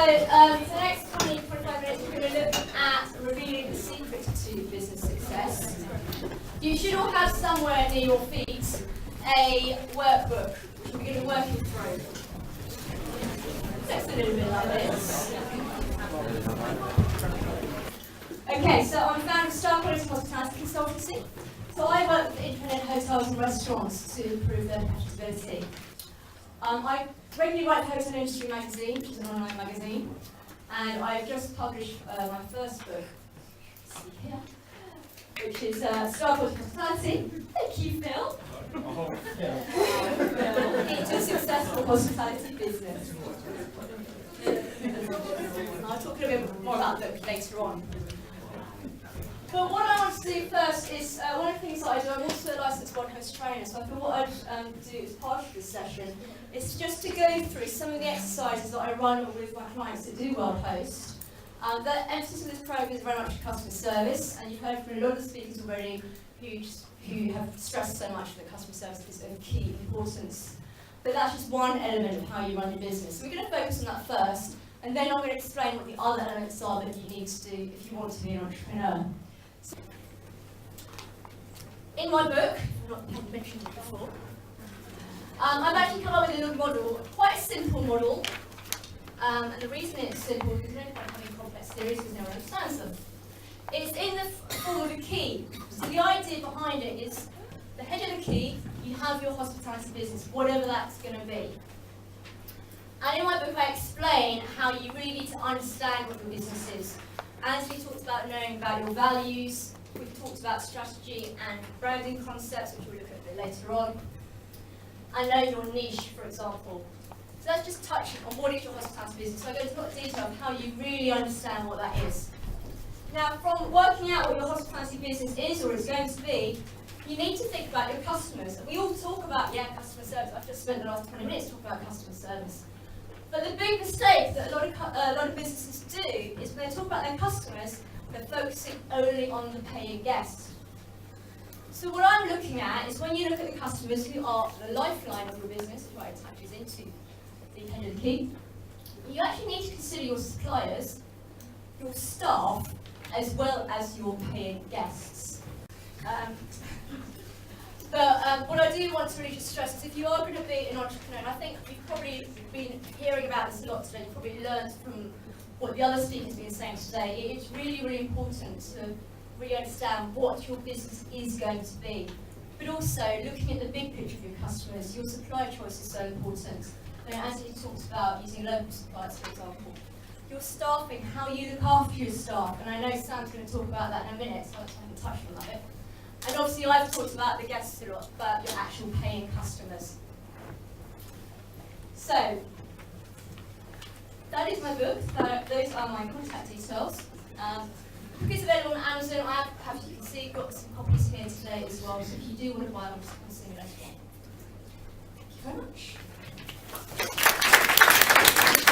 for the next 20, 25 minutes, we're going to look at revealing the secret to business success. You should all have somewhere near your feet a workbook, which we're going to be working through. Looks a little bit like this. Okay, so I'm a founder of Star Quality Hospitality Consultancy. So I work with independent hotels and restaurants to improve their profitability. I regularly write for Hotel Industry magazine, which is an online magazine, and I've just published my first book, see here, which is Star Quality Hospitality. Thank you, Phil. Into a successful hospitality business. I'll talk a little bit more about the book later on. But what I want to do first is, one of the things that I do, I'm also a licensed one host trainer, so I thought what I'd do as part of this session is just to go through some of the exercises that I run with my clients that do World Host. The emphasis of this program is very much customer service, and you've heard from a lot of the speakers already who have stressed so much that customer service is of key importance. But that's just one element of how you run your business. So we're going to focus on that first, and then I'm going to explain what the other elements are that you need to do if you want to be an entrepreneur. In my book, I've not mentioned it before, I've actually come up with a little model, quite a simple model, and the reason it's simple is there's no point having complex theories because no one understands them. It's in the form of a key. So the idea behind it is the head of the key, you have your hospitality business, whatever that's going to be. And in my book I explain how you really need to understand what your business is. As we talked about knowing about your values, we've talked about strategy and branding concepts, which we'll look at a bit later on. And know your niche, for example. So let's just touch on what is your hospitality business. So I go into a lot of detail of how you really understand what that is. Now, from working out what your hospitality business is or is going to be, you need to think about your customers. And we all talk about, customer service. I've just spent the last 20 minutes talking about customer service. But the big mistake that a lot of businesses do is when they talk about their customers, they're focusing only on the paying guests. So what I'm looking at is when you look at the customers who are the lifeline of your business, who it attaches into the head of the key, you actually need to consider your suppliers, your staff, as well as your paying guests. But what I do want to really just stress is if you are going to be an entrepreneur, and I think you've probably been hearing about this a lot today, you've probably learned from what the other speakers have been saying today, it's really, really important to really understand what your business is going to be. But also, looking at the big picture of your customers, your supplier choice is so important. And as he talks about using local suppliers, for example. Your staffing, how you look after your staff, and I know Sam's going to talk about that in a minute, so I haven't touched on that bit. And obviously I've talked about the guests a lot, but your actual paying customers. So, that is my book. Those are my contact details. The book is available on Amazon. I have, as you can see, got some copies here today as well. So if you do want to buy them, just consider it later on. Thank you very much.